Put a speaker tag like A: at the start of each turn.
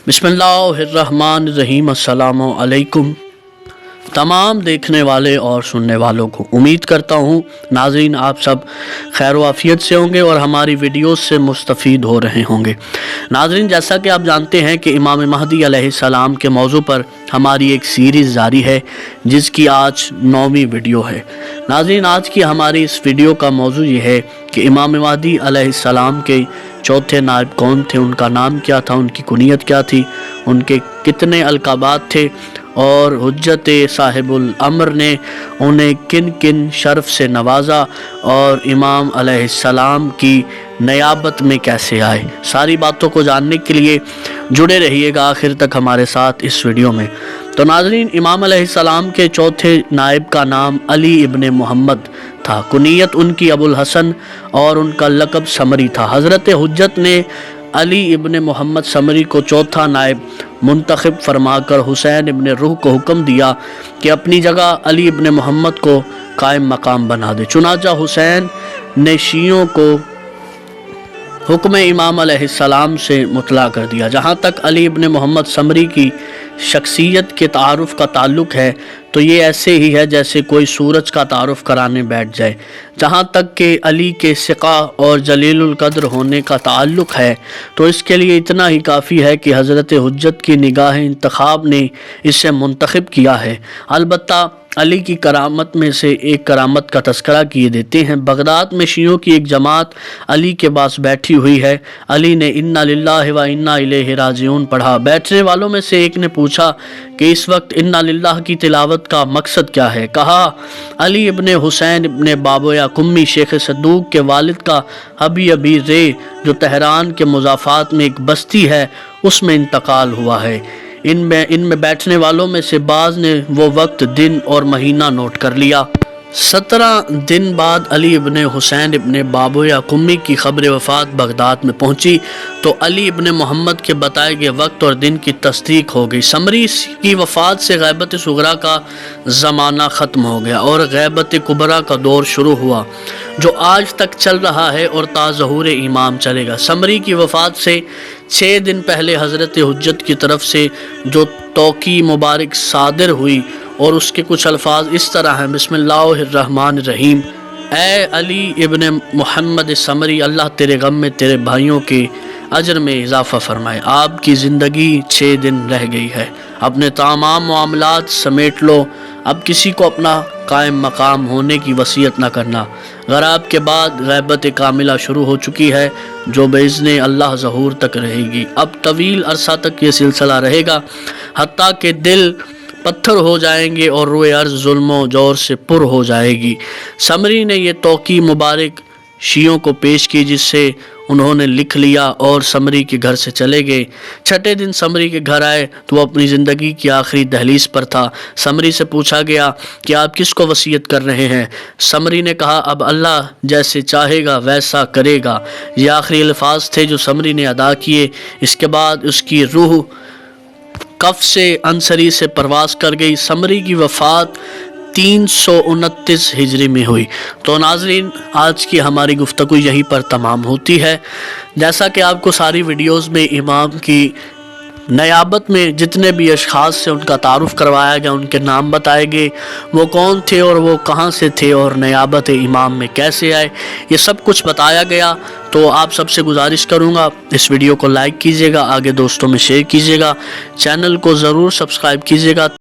A: बिस्मिल्लाहिर्रहमानिर्रहीम। अस्सलामु अलैकुम तमाम देखने वाले और सुनने वालों को। उम्मीद करता हूँ नाज़रीन आप सब खैर व आफियत से होंगे और हमारी वीडियोस से मुस्तफ़ीद हो रहे होंगे। नाज़रीन जैसा कि आप जानते हैं कि इमाम महदी अलैहिस्सलाम के मौजू पर हमारी एक सीरीज़ जारी है जिसकी आज 9वीं वीडियो है। नाज़रीन आज की हमारी इस वीडियो का मौजू ये है कि इमाम महदी अलैहिस्सलाम के चौथे नायब कौन थे, उनका नाम क्या था, उनकी कुनियत क्या थी, उनके कितने अलकाबात थे और हुज्जत साहिबुल अम्र ने उन्हें किन किन शर्फ से नवाजा और इमाम अलैहिस्सलाम की नियाबत में कैसे आए। सारी बातों को जानने के लिए जुड़े रहिएगा आखिर तक हमारे साथ इस वीडियो में। तो नाज़रीन इमाम अलैहिस्सलाम के चौथे नायब का नाम अली इब्ने मोहम्मद था। कुनियत उनकी अबुल हसन और उनका लक़ब समरी था। हज़रत हुज्जत ने अली इब्ने मोहम्मद समरी को चौथा नायब मुंतखब फरमाकर हुसैन इब्ने रूह को हुक्म दिया कि अपनी जगह अली इब्ने मोहम्मद को कायम मकाम बना दे। चुनांचा हुसैन ने शियों को हुक्म इमाम अलैहिस्सलाम से मुतला कर दिया। जहाँ तक अली इब्ने मोहम्मद समरी की शख्सियत के तारुफ़ का ताल्लुक़ है तो ये ऐसे ही है जैसे कोई सूरज का तारुफ़ कराने बैठ जाए। जहाँ तक कि अली के सिक़ा और जलीलुल क़द्र होने का ताल्लुक़ है तो इसके लिए इतना ही काफ़ी है कि हज़रत हुज्जत की निगाह इंतखाब ने इसे मुंतखब किया है। अलबत्ता अली की करामत में से एक करामत का तज़किरा किए देते हैं। बगदाद में शियों की एक जमात अली के पास बैठी हुई है। अली ने इन्ना लिल्लाहि व इन्ना इलैहि राजिऊन पढ़ा। बैठने वालों में से एक ने पूछा कि इस वक्त इन्ना लिल्लाह की तिलावत का मकसद क्या है। कहा अली इब्ने हुसैन इब्ने बाबोया कुम्मी शेख सदूक के वालिद का अभी अभी रे जो तेहरान के मुज़ाफ़ात में एक बस्ती है उसमें इंतकाल हुआ है। इनमें बैठने वालों में से बाज़ ने वो वक्त दिन और महीना नोट कर लिया। 17 दिन बाद अली इब्ने हुसैन इब्ने बाबोया कुम्मी की खबर वफ़ात बगदाद में पहुंची तो अली इब्ने मोहम्मद के बताए गए वक्त और दिन की तस्दीक हो गई। समरी की वफ़ात से गैबत सुगरा का ज़माना ख़त्म हो गया और गैबत कुबरा का दौर शुरू हुआ जो आज तक चल रहा है और ता ज़हूर इमाम चलेगा। समरी की वफ़ात से 6 दिन पहले हज़रत हुज्जत की तरफ से जो तौकी मुबारक सादिर हुई और उसके कुछ अल्फाज इस तरह हैं। बिस्मिल्लाहिर्रहमानिर्रहीम। ए अली इब्ने मोहम्मद समरी अल्लाह तेरे गम में तेरे भाइयों के अजर में इजाफ़ा फरमाए। आपकी ज़िंदगी 6 दिन रह गई है, अपने तमाम मामलात समेट लो। अब किसी को अपना कायम मकाम होने की वसीयत न करना। गराब के बाद गैबत कामिला शुरू हो चुकी है जो बेइज़्ने अल्लाह ज़हूर तक रहेगी। अब तवील अरसा तक ये सिलसिला रहेगा हत्ता कि दिल पत्थर हो जाएंगे और रोए अर्ज़ जुल्मो जोर से पुर हो जाएगी। समरी ने यह तौकी मुबारक शियों को पेश की जिससे उन्होंने लिख लिया और समरी के घर से चले गए। 6ठे दिन समरी के घर आए तो वो अपनी ज़िंदगी की आखिरी दहलीज पर था। समरी से पूछा गया कि आप किसको वसीयत कर रहे हैं। समरी ने कहा अब अल्लाह जैसे चाहेगा वैसा करेगा। ये आखिरी अल्फाज थे जो समरी ने अदा किए। इसके बाद उसकी रूह कफ से अंसरी से परवास कर गई। समरी की वफ़ात 329 हिजरी में हुई। तो नाज़रीन आज की हमारी गुफ्तगू यहीं पर तमाम होती है। जैसा कि आपको सारी वीडियोस में इमाम की नियाबत में जितने भी अशख़ास से उनका तारुफ़ करवाया गया, उनके नाम बताए गए, वो कौन थे और वो कहाँ से थे और नियाबत इमाम में कैसे आए, ये सब कुछ बताया गया। तो आप सबसे गुजारिश करूँगा इस वीडियो को लाइक कीजिएगा, आगे दोस्तों में शेयर कीजिएगा, चैनल को ज़रूर सब्सक्राइब कीजिएगा।